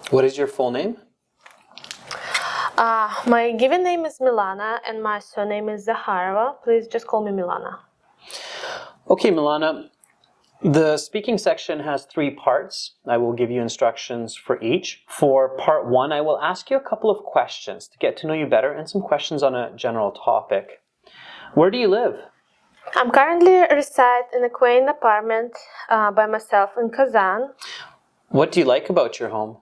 What is your full name? My given name is Milana and my surname is Zakharova. Please just call me Milana. Okay, Milana. The speaking section has 3 parts. I will give you instructions for each. For part 1, I will ask you a couple of questions to get to know you better and some questions on a general topic. Where do you live? I'm currently reside in a quaint apartment by myself in Kazan. What do you like about your home?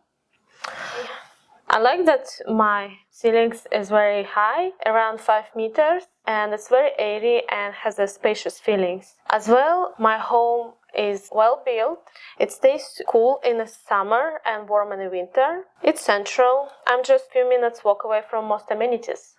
I like that my ceilings is very high, around 5 meters, and it's very airy and has a spacious feelings. As well, my home is well built. It stays cool in the summer and warm in the winter. It's central. I'm just a few minutes walk away from most amenities.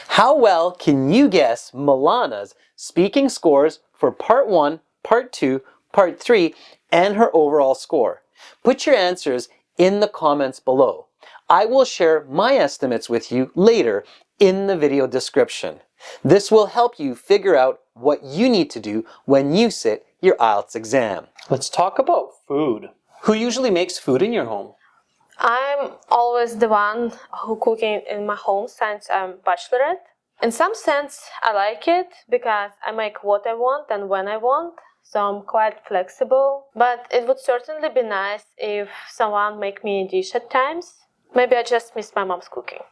How well can you guess Milana's speaking scores for part 1, part 2, part 3, and her overall score? Put your answers in the comments below. I will share my estimates with you later in the video description. This will help you figure out what you need to do when you sit your IELTS exam. Let's talk about food. Who usually makes food in your home? I'm always the one who cooking in my home since I'm bachelorette. In some sense, I like it because I make what I want and when I want, so I'm quite flexible. But it would certainly be nice if someone make me a dish at times. Maybe I just miss my mom's cooking.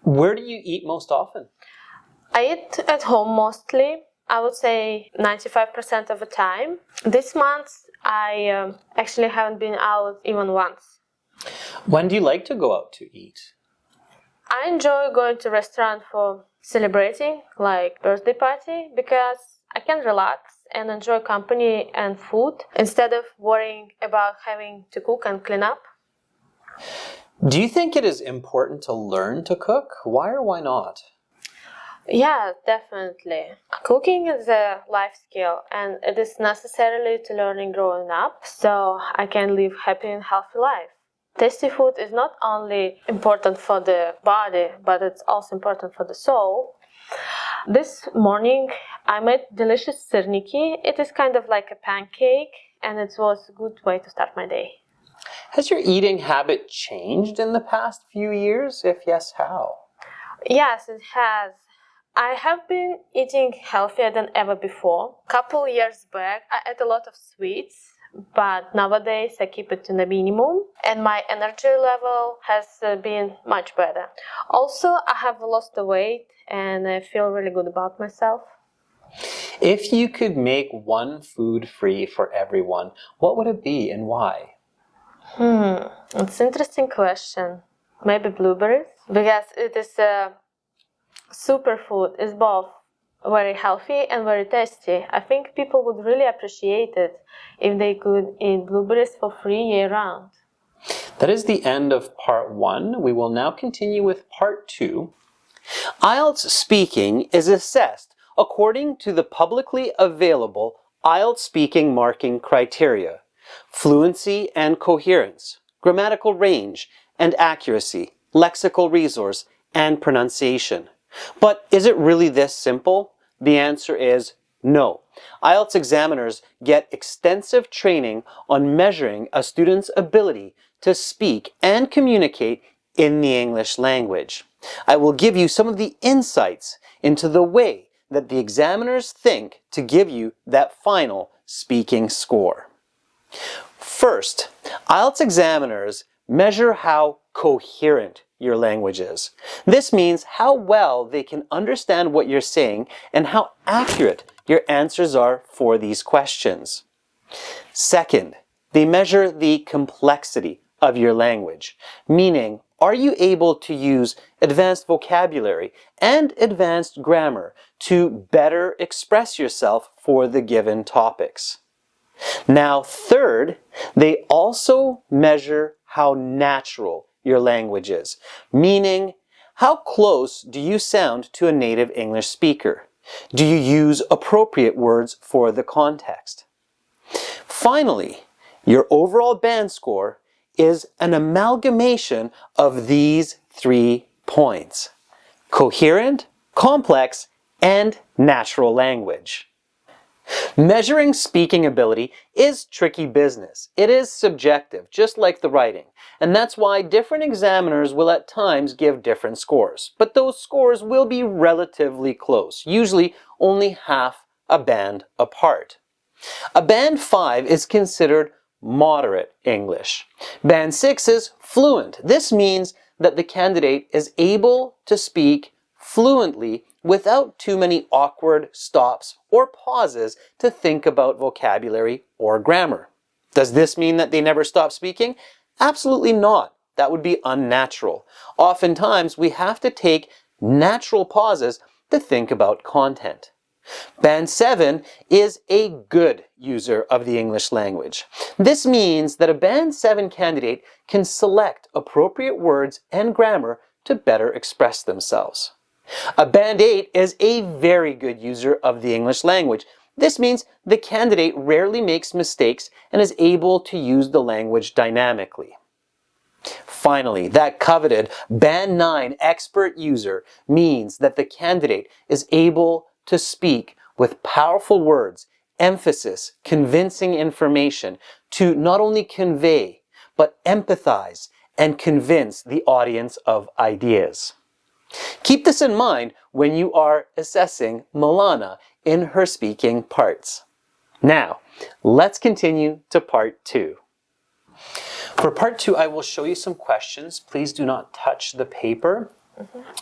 Where do you eat most often? I eat at home mostly. I would say 95% of the time. This month, I actually haven't been out even once. When do you like to go out to eat? I enjoy going to restaurant for celebrating, like birthday party, because I can relax and enjoy company and food instead of worrying about having to cook and clean up. Do you think it is important to learn to cook? Why or why not? Yeah, definitely. Cooking is a life skill and it is necessarily to learning growing up so I can live happy and healthy life. Tasty food is not only important for the body, but it's also important for the soul. This morning I made delicious sirniki. It is kind of like a pancake and it was a good way to start my day. Has your eating habit changed in the past few years? If yes, how? Yes, it has. I have been eating healthier than ever before. Couple years back, I ate a lot of sweets, but nowadays I keep it to the minimum and my energy level has been much better. Also, I have lost the weight and I feel really good about myself. If you could make one food free for everyone, what would it be and why? It's an interesting question. Maybe blueberries, because it is a superfood. It's both very healthy and very tasty. I think people would really appreciate it if they could eat blueberries for free year-round. That is the end of part 1. We will now continue with part 2. IELTS speaking is assessed according to the publicly available IELTS speaking marking criteria: fluency and coherence, grammatical range and accuracy, lexical resource, and pronunciation. But is it really this simple? The answer is no. IELTS examiners get extensive training on measuring a student's ability to speak and communicate in the English language. I will give you some of the insights into the way that the examiners think to give you that final speaking score. First, IELTS examiners measure how coherent your language is. This means how well they can understand what you're saying and how accurate your answers are for these questions. Second, they measure the complexity of your language, meaning, are you able to use advanced vocabulary and advanced grammar to better express yourself for the given topics? Now, third, they also measure how natural your language is, meaning, how close do you sound to a native English speaker? Do you use appropriate words for the context? Finally, your overall band score is an amalgamation of these 3 points: coherent, complex, and natural language. Measuring speaking ability is tricky business. It is subjective, just like the writing. And that's why different examiners will at times give different scores. But those scores will be relatively close, usually only half a band apart. A band 5 is considered moderate English. Band 6 is fluent. This means that the candidate is able to speak fluently without too many awkward stops or pauses to think about vocabulary or grammar. Does this mean that they never stop speaking? Absolutely not. That would be unnatural. Oftentimes, we have to take natural pauses to think about content. Band 7 is a good user of the English language. This means that a Band 7 candidate can select appropriate words and grammar to better express themselves. A Band 8 is a very good user of the English language. This means the candidate rarely makes mistakes and is able to use the language dynamically. Finally, that coveted Band 9 expert user means that the candidate is able to speak with powerful words, emphasis, convincing information to not only convey, but empathize and convince the audience of ideas. Keep this in mind when you are assessing Milana in her speaking parts. Now, let's continue to part 2. For part 2, I will show you some questions. Please do not touch the paper.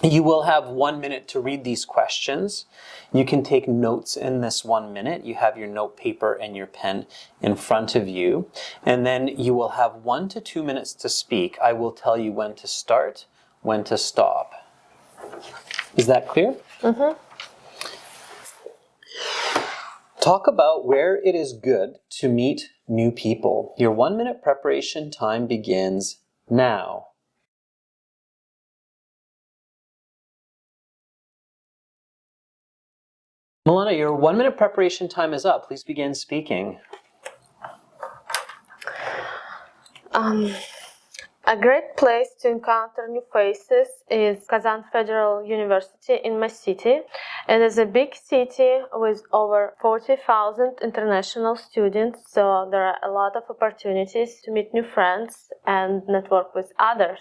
You will have 1 minute to read these questions. You can take notes in this 1 minute. You have your note paper and your pen in front of you. And then you will have 1 to 2 minutes to speak. I will tell you when to start, when to stop. Is that clear? Mm-hmm. Talk about where it is good to meet new people. Your 1 minute preparation time begins now. Milana, your 1 minute preparation time is up. Please begin speaking. A great place to encounter new faces is Kazan Federal University in my city. It is a big city with over 40,000 international students, so there are a lot of opportunities to meet new friends and network with others.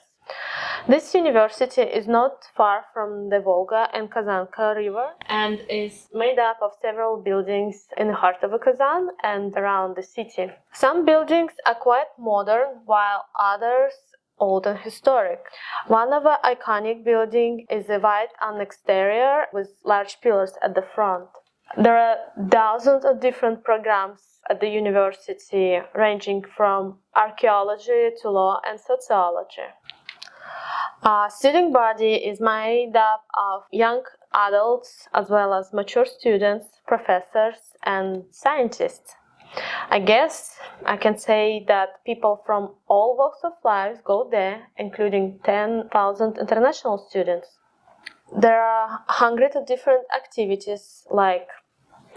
This university is not far from the Volga and Kazanka River and is made up of several buildings in the heart of Kazan and around the city. Some buildings are quite modern, while others old and historic. One of the iconic buildings is a white on exterior with large pillars at the front. There are dozens of different programs at the university, ranging from archaeology to law and sociology. Student body is made up of young adults as well as mature students, professors, and scientists. I guess I can say that people from all walks of life go there, including 10,000 international students. There are hundreds of different activities like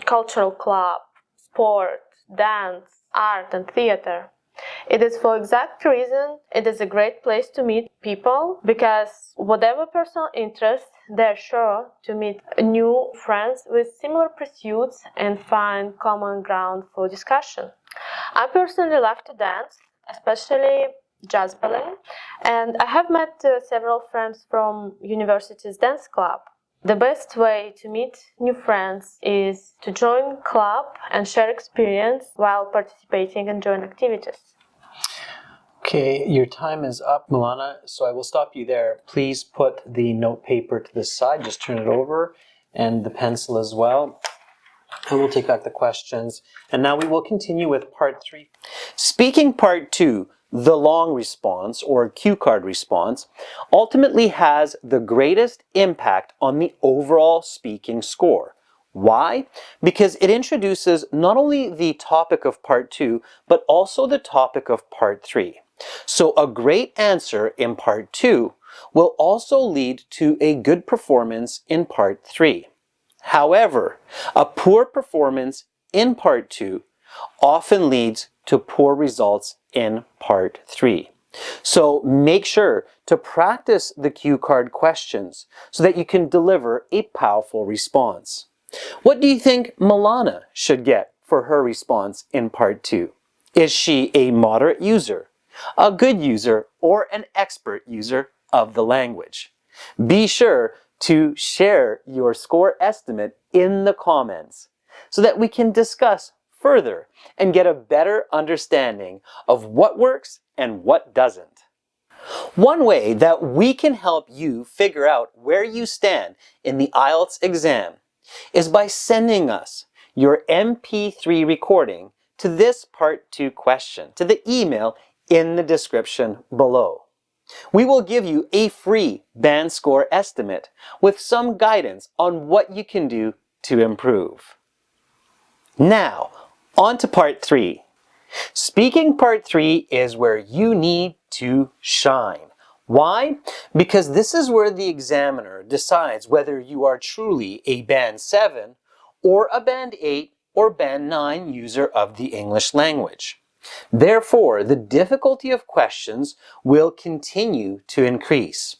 cultural club, sport, dance, art, and theater. It is for exact reason it is a great place to meet people, because whatever personal interest, they're sure to meet new friends with similar pursuits and find common ground for discussion. I personally love to dance, especially jazz ballet, and I have met several friends from university's dance club. The best way to meet new friends is to join club and share experience while participating in joint activities. Okay, your time is up, Milana, so I will stop you there. Please put the note paper to the side, just turn it over, and the pencil as well. And we'll take back the questions. And now we will continue with part 3. Speaking part 2, the long response, or cue card response, ultimately has the greatest impact on the overall speaking score. Why? Because it introduces not only the topic of part 2, but also the topic of part 3. So a great answer in part 2 will also lead to a good performance in part 3. However, a poor performance in part 2 often leads to poor results in part 3. So make sure to practice the cue card questions so that you can deliver a powerful response. What do you think Milana should get for her response in part 2? Is she a moderate user, a good user, or an expert user of the language? Be sure to share your score estimate in the comments so that we can discuss further and get a better understanding of what works and what doesn't. One way that we can help you figure out where you stand in the IELTS exam is by sending us your MP3 recording to this Part 2 question to the email in the description below. We will give you a free band score estimate with some guidance on what you can do to improve. Now, on to Part 3. Speaking Part 3 is where you need to shine. Why? Because this is where the examiner decides whether you are truly a Band 7 or a Band 8 or Band 9 user of the English language. Therefore, the difficulty of questions will continue to increase.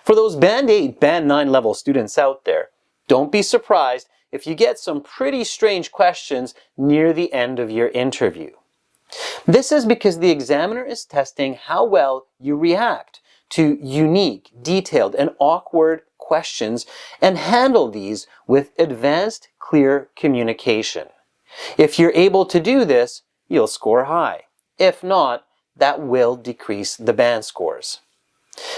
For those Band 8, Band 9 level students out there, don't be surprised if you get some pretty strange questions near the end of your interview. This is because the examiner is testing how well you react to unique, detailed, and awkward questions and handle these with advanced, clear communication. If you're able to do this, you'll score high. If not, that will decrease the band scores.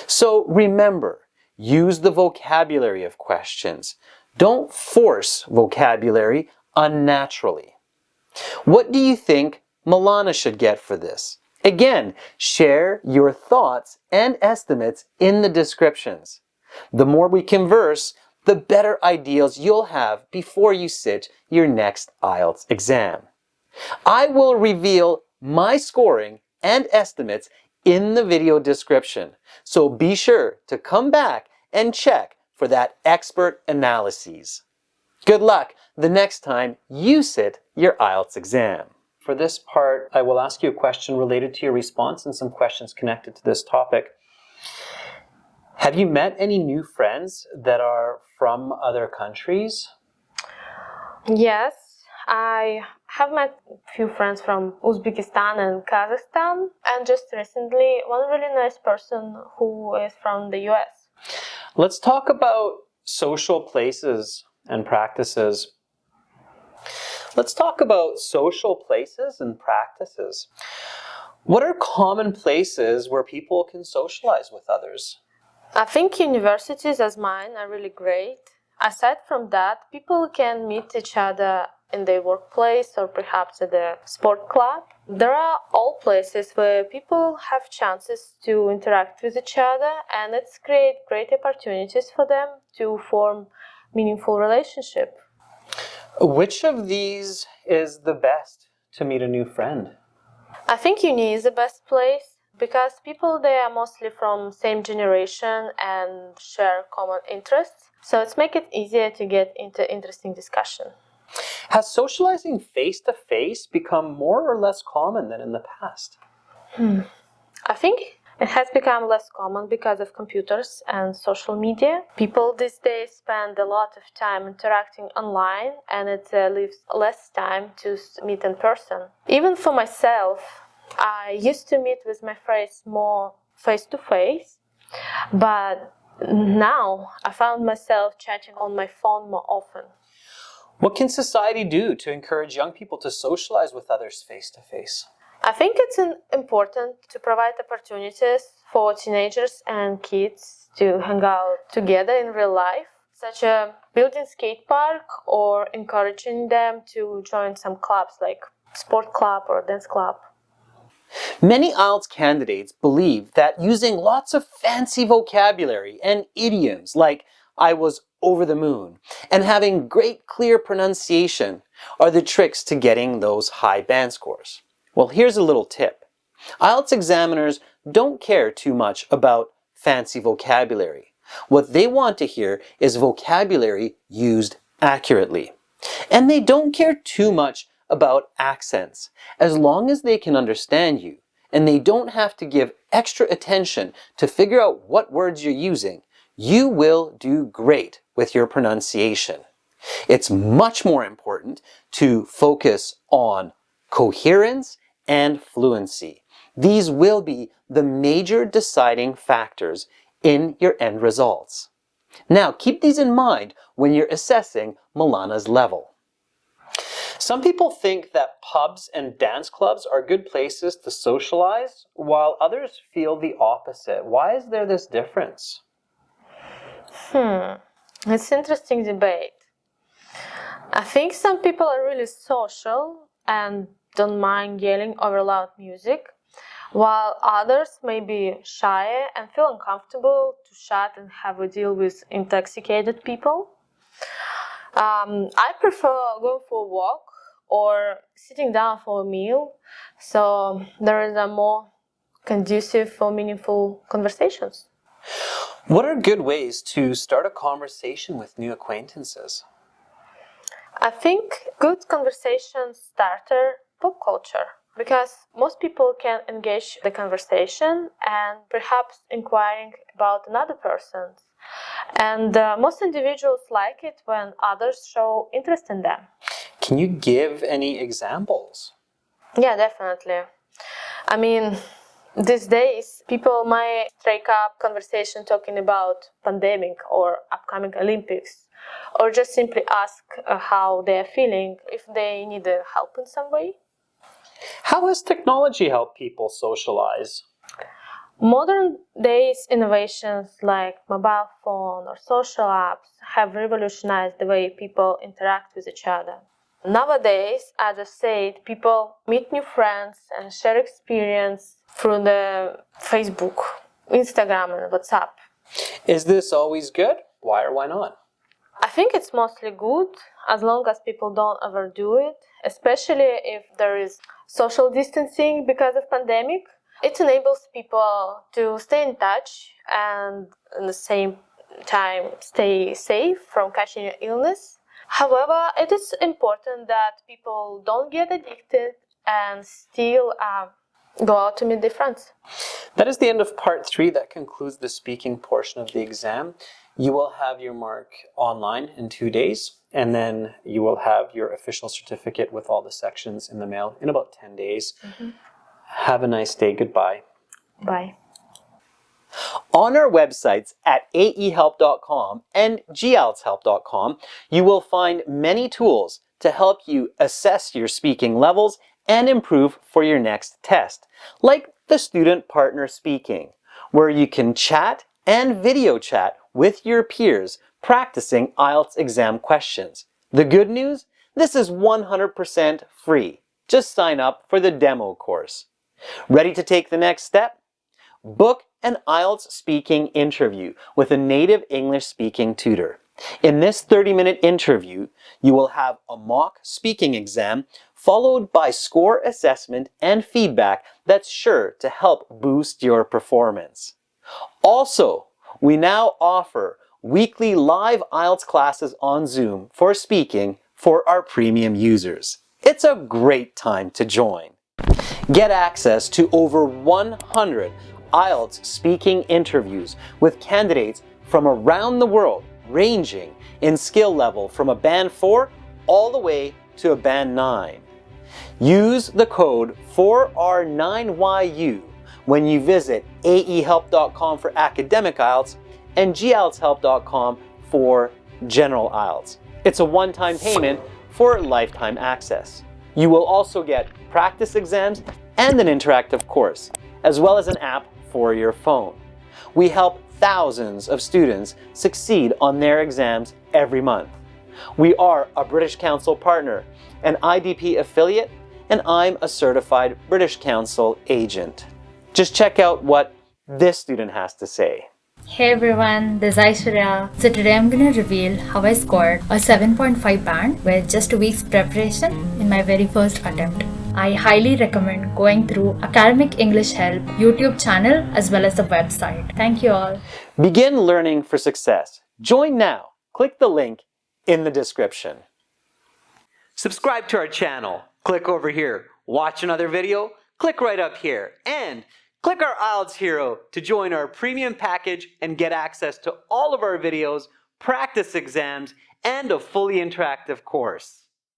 So remember, use the vocabulary of questions. Don't force vocabulary unnaturally. What do you think Milana should get for this? Again, share your thoughts and estimates in the descriptions. The more we converse, the better ideas you'll have before you sit your next IELTS exam. I will reveal my scoring and estimates in the video description, so be sure to come back and check for that expert analyses. Good luck the next time you sit your IELTS exam. For this part, I will ask you a question related to your response and some questions connected to this topic. Have you met any new friends that are from other countries? Yes, I have met a few friends from Uzbekistan and Kazakhstan, and just recently one really nice person who is from the US. Let's talk about social places and practices. Let's talk about social places and practices. What are common places where people can socialize with others? I think universities as mine are really great. Aside from that, people can meet each other in their workplace or perhaps at the sport club. There are all places where people have chances to interact with each other, and it's create great opportunities for them to form meaningful relationship. Which of these is the best to meet a new friend? I think uni is the best place because people there are mostly from same generation and share common interests. So it's make it easier to get into interesting discussion. Has socializing face-to-face become more or less common than in the past? I think it has become less common because of computers and social media. People these days spend a lot of time interacting online, and it leaves less time to meet in person. Even for myself, I used to meet with my friends more face-to-face, but now I found myself chatting on my phone more often. What can society do to encourage young people to socialize with others face-to-face? I think it's important to provide opportunities for teenagers and kids to hang out together in real life, such as building skate park or encouraging them to join some clubs like sport club or dance club. Many IELTS candidates believe that using lots of fancy vocabulary and idioms like "I was over the moon" and having great clear pronunciation are the tricks to getting those high band scores. Well, here's a little tip. IELTS examiners don't care too much about fancy vocabulary. What they want to hear is vocabulary used accurately. And they don't care too much about accents, as long as they can understand you and they don't have to give extra attention to figure out what words you're using. You will do great with your pronunciation. It's much more important to focus on coherence and fluency. These will be the major deciding factors in your end results. Now, keep these in mind when you're assessing Milana's level. Some people think that pubs and dance clubs are good places to socialize, while others feel the opposite. Why is there this difference? It's an interesting debate. I think some people are really social and don't mind yelling over loud music, while others may be shy and feel uncomfortable to chat and have a deal with intoxicated people. I prefer going for a walk or sitting down for a meal, so there is a more conducive for meaningful conversations. What are good ways to start a conversation with new acquaintances? I think good conversation starter pop culture, because most people can engage the conversation and perhaps inquiring about another person. And most individuals like it when others show interest in them. Can you give any examples? Yeah, definitely. I mean, these days, people might strike up conversation talking about pandemic or upcoming Olympics, or just simply ask how they are feeling, if they need help in some way. How has technology helped people socialize? Modern days innovations like mobile phone or social apps have revolutionized the way people interact with each other. Nowadays, as I said, people meet new friends and share experience through the Facebook, Instagram, and WhatsApp. Is this always good? Why or why not? I think it's mostly good as long as people don't overdo it, especially if there is social distancing because of pandemic. It enables people to stay in touch and at the same time stay safe from catching an illness. However, it is important that people don't get addicted and still go out to meet their friends. That is the end of part 3. That concludes the speaking portion of the exam. You will have your mark online in 2 days, and then you will have your official certificate with all the sections in the mail in about 10 days. Have a nice day. Goodbye. Bye. On our websites at aehelp.com and gieltshelp.com, you will find many tools to help you assess your speaking levels and improve for your next test, like the Student Partner Speaking, where you can chat and video chat with your peers practicing IELTS exam questions. The good news? This is 100% free. Just sign up for the demo course. Ready to take the next step? Book an IELTS speaking interview with a native English speaking tutor. In this 30-minute interview, you will have a mock speaking exam followed by score assessment and feedback that's sure to help boost your performance. Also, we now offer weekly live IELTS classes on Zoom for speaking for our premium users. It's a great time to join. Get access to over 100 IELTS speaking interviews with candidates from around the world, ranging in skill level from a band 4 all the way to a band 9. Use the code 4R9YU when you visit aehelp.com for academic IELTS and gieltshelp.com for general IELTS. It's a one-time payment for lifetime access. You will also get practice exams and an interactive course, as well as an app for your phone. We help thousands of students succeed on their exams every month. We are a British Council partner, an IDP affiliate, and I'm a certified British Council agent. Just check out what this student has to say. Hey everyone, this is Aishwarya. So today I'm going to reveal how I scored a 7.5 band with just a week's preparation in my very first attempt. I highly recommend going through Academic English Help YouTube channel as well as the website. Thank you all. Begin learning for success. Join now. Click the link in the description. Subscribe to our channel. Click over here. Watch another video. Click right up here. And click our IELTS Hero to join our premium package and get access to all of our videos, practice exams, and a fully interactive course.